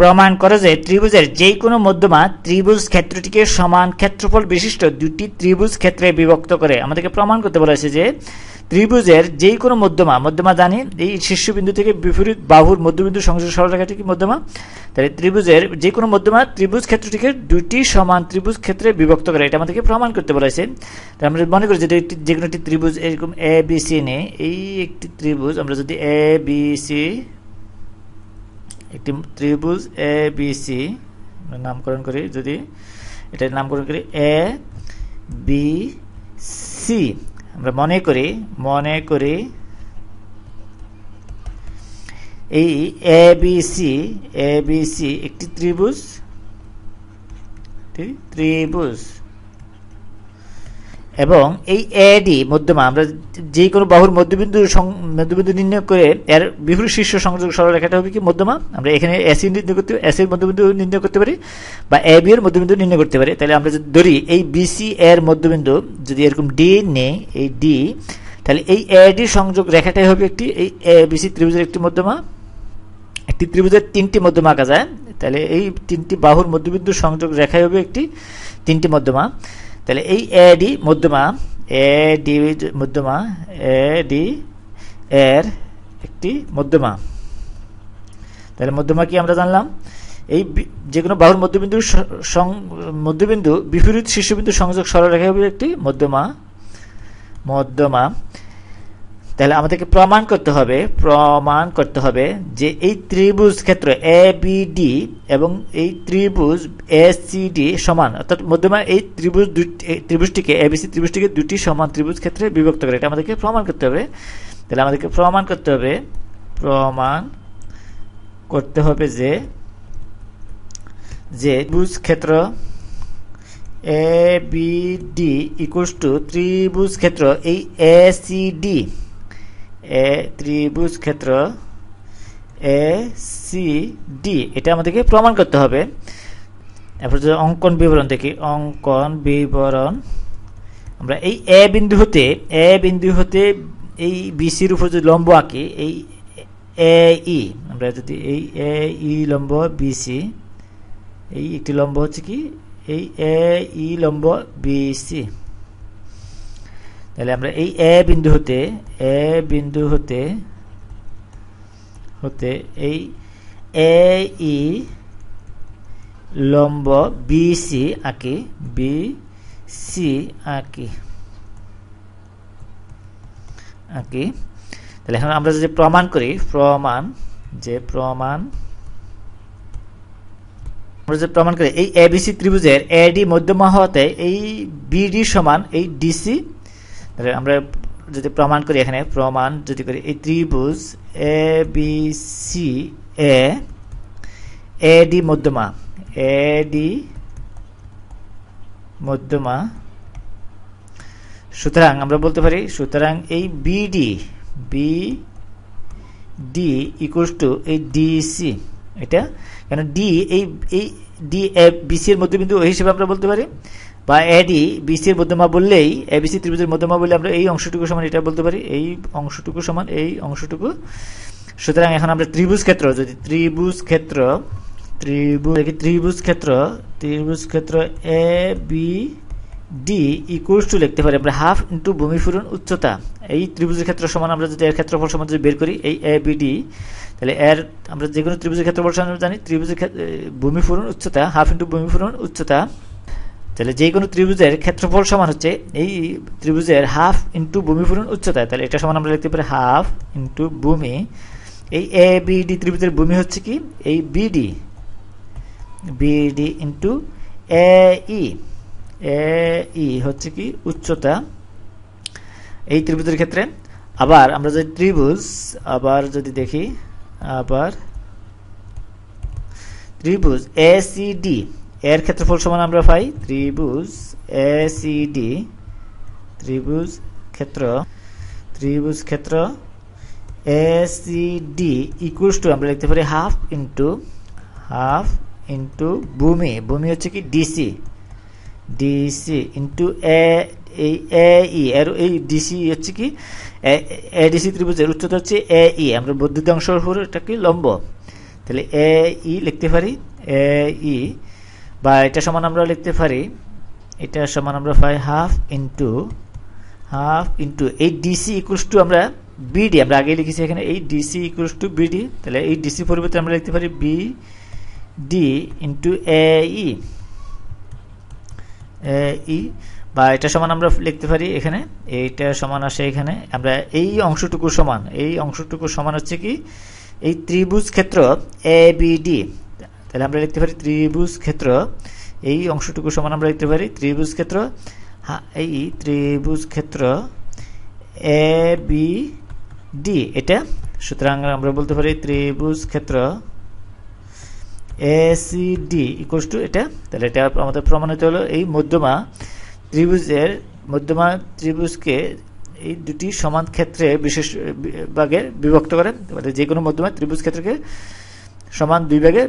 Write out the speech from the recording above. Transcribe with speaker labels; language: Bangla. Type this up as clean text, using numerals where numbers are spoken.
Speaker 1: প্রমাণ করো যে ত্রিভুজের যে কোনো মধ্যমা ত্রিভুজ ক্ষেত্রটিকে সমান ক্ষেত্রফল বিশিষ্ট দুটি ত্রিভুজ ক্ষেত্রে বিভক্ত করে। আমাদেরকে প্রমাণ করতে বলা হয়েছে যে ত্রিভুজের যে কোনো মধ্যমা জানি এই শীর্ষবিন্দু থেকে বিপরীত বাহুর মধ্যবিন্দু সংযোগ সরলরেখাটি কি মধ্যমা, তাহলে ত্রিভুজের যে কোনো মধ্যমা ত্রিভুজ ক্ষেত্রটিকে দুটি সমান ত্রিভুজ ক্ষেত্রে বিভক্ত করে, এটা আমাদেরকে প্রমাণ করতে বলা হয়েছে। তাহলে আমরা মনে করি যদি যে কোনো একটি ত্রিভুজ এরকম এ বি সি নিয়ে, এই একটি ত্রিভুজ আমরা যদি এ বি সি, একটি ত্রিভুজ এ বি সি নামকরণ করি, যদি এটার নামকরণ করি এ বি সি, আমরা মনে করি এই এ বি সি একটি ত্রিভুজ এবং এই এডি মধ্যমা আমরা যে কোনো বাহুর মধ্যবিন্দু নির্ণয় করে এর বিপরীত শীর্ষ সংযোগ সরলরেখাটা হবে কি মধ্যমা। আমরা এখানে এসি নির্ণয় করতে, এসির মধ্যবিন্দু নির্ণয় করতে পারি বা এ বি এর মধ্যবিন্দু নির্ণয় করতে পারি। তাহলে আমরা যদি ধরি এই বিসি এর মধ্যবিন্দু যদি এরকম ডি নেই, এই ডি, তাহলে এই এডি সংযোগ রেখাটাই হবে একটি এই এ বিসি ত্রিভুজের একটি মধ্যমা। একটি ত্রিভুজের তিনটি মধ্যমা আঁকা যায়, তাহলে এই তিনটি বাহুর মধ্যবিন্দু সংযোগ রেখাই হবে একটি তিনটি মধ্যমা। তাহলে এই এডি মধ্যমা এডি এর একটি মধ্যমা। তাহলে মধ্যমা কি আমরা জানলাম, এই যে কোনো বাহুর মধ্যবিন্দু বিপরীত শীর্ষবিন্দু সংযোগ সরলরেখা হবে একটি মধ্যমা। তাহলে আমাদেরকে প্রমাণ করতে হবে যে এই ত্রিভুজ ক্ষেত্র এ বি ডি এবং এই ত্রিভুজ এ সি ডি সমান, অর্থাৎ মধ্যমা এই ত্রিভুজটিকে এবিসি ত্রিভুজটিকে দুটি সমান ত্রিভুজ ক্ষেত্রে বিভক্ত করে, এটা আমাদেরকে প্রমাণ করতে হবে। তাহলে আমাদেরকে প্রমাণ করতে হবে যে ত্রিভুজ ক্ষেত্র A B D equals two ত্রিভুজ ক্ষেত্র এই এ সি ডি, ত্রিভুজ ক্ষেত্র এ সি ডি, এটা আমাদেরকে প্রমাণ করতে হবে। এরপর যদি অঙ্কন বিবরণ দেখি, আমরা এই এ বিন্দু হতে এই বিসির উপর যদি লম্ব আঁকি, এই এ ই, আমরা যদি এই এ ই লম্ব বিসি, এই একটি লম্ব হচ্ছে কি এই এ ই লম্ব বিসি। তাহলে আমরা এই এ বিন্দু হতে এই এ ই লম্ব বিসি আঁকি, তাহলে এখন আমরা যদি প্রমাণ করি, এই এবিসি ত্রিভুজের এডি মধ্যমা হতে এই বিডি সমান এই ডিসি। তাহলে আমরা যদি প্রমাণ করি, এখানে প্রমাণ যদি করি এই ত্রিভুজ এ বি সি এডি মধ্যমা, সুতরাং আমরা বলতে পারি, সুতরাং এই বিডি ইকুয়ালস টু এই ডিসি, এটা কেন ডি এই ডি এ বিসি এর মধ্যবিন্দু হিসেবে আমরা বলতে পারি, বা এডি বিসি এর মধ্যমা বললেই এবিসি ত্রিভুজের মধ্যমা বললে আমরা এই অংশটুকু সমান এটা বলতে পারি, এই অংশটুকু সমান এই অংশটুকু। সুতরাং এখন আমরা ত্রিভুজ ক্ষেত্র A B D equals two লিখতে পারি আমরা হাফ ইন্টু ভূমি পূরণ উচ্চতা। এই ত্রিভুজের ক্ষেত্র সমান আমরা যদি এর ক্ষেত্রফল সমান যদি বের করি এই এ বি ডি, তাহলে এর আমরা যে কোনো ত্রিভুজের ক্ষেত্রফল সমান জানি ত্রিভুজের ভূমি পূরণ উচ্চতা হাফ ইন্টু ভূমি পূরণ উচ্চতা। তাহলে যে কোনো ত্রিভুজের ক্ষেত্রফল সমান হচ্ছে এই ত্রিভুজের হাফ ইন্টু ভূমি পূরণ উচ্চতা, তাহলে এটা সমান আমরা লিখতে পারি হাফ ইন্টু ভূমি, এই এ বি ডি ত্রিভুজের ভূমি হচ্ছে কি এই বিডি ইন্টু এ ই হচ্ছে কি উচ্চতা এই ত্রিভুজের ক্ষেত্রে। আবার আমরা যদি যদি দেখি, ত্রিভুজ এ সি ডি এর ক্ষেত্রফল সমান আমরা পাই ত্রিভুজ এ সি ডি, ত্রিভুজ ক্ষেত্র A C D equals to আমরা লিখতে পারি হাফ ইন্টু ভূমি হচ্ছে কি ডিসি ইন্টু এ ই, আর এই ডিসি হচ্ছে কি এডিসি ত্রিভুজের উচ্চতা হচ্ছে এ ই, আমরা বর্ধিত অংশের উপর এটা কি লম্ব। তাহলে এ ই লিখতে পারি, এ ই, বা এটা সমান আমরা লিখতে পারি, এটা সমান আমরা পাই হাফ ইন্টু এই ডিসি ইকুয়ালস টু আমরা বিডি, আমরা আগে লিখেছি এখানে এই ডিসি ইকুয়ালস টু বিডি, তাহলে এই ডিসি পরিবর্তে আমরা লিখতে পারি বি ডি ইন্টু এ ই, বা এটা সমান আমরা লিখতে পারি এখানে, এইটা সমান আসে এখানে আমরা এই অংশটুকু সমান হচ্ছে কি এই ত্রিভুজ ক্ষেত্র এ বি ডি, তাহলে আমরা লিখতে পারি ত্রিভুজ ক্ষেত্র, এই অংশটুকু সমান আমরা লিখতে পারি ত্রিভুজ ক্ষেত্র, এই ত্রিভুজ ক্ষেত্র এ বি ডি এটা। সুতরাং আমরা বলতে পারি ত্রিভুজ ক্ষেত্র A C D equals to এটা, তাহলে এটা আমাদের প্রমাণিত হলো এই মধ্যমা ত্রিভুজকে এই দুটি সমান ক্ষেত্রে বিশেষ ভাগে বিভক্ত করে, যে কোনো মধ্যমা ত্রিভুজ ক্ষেত্রকে সমান দুই ভাগে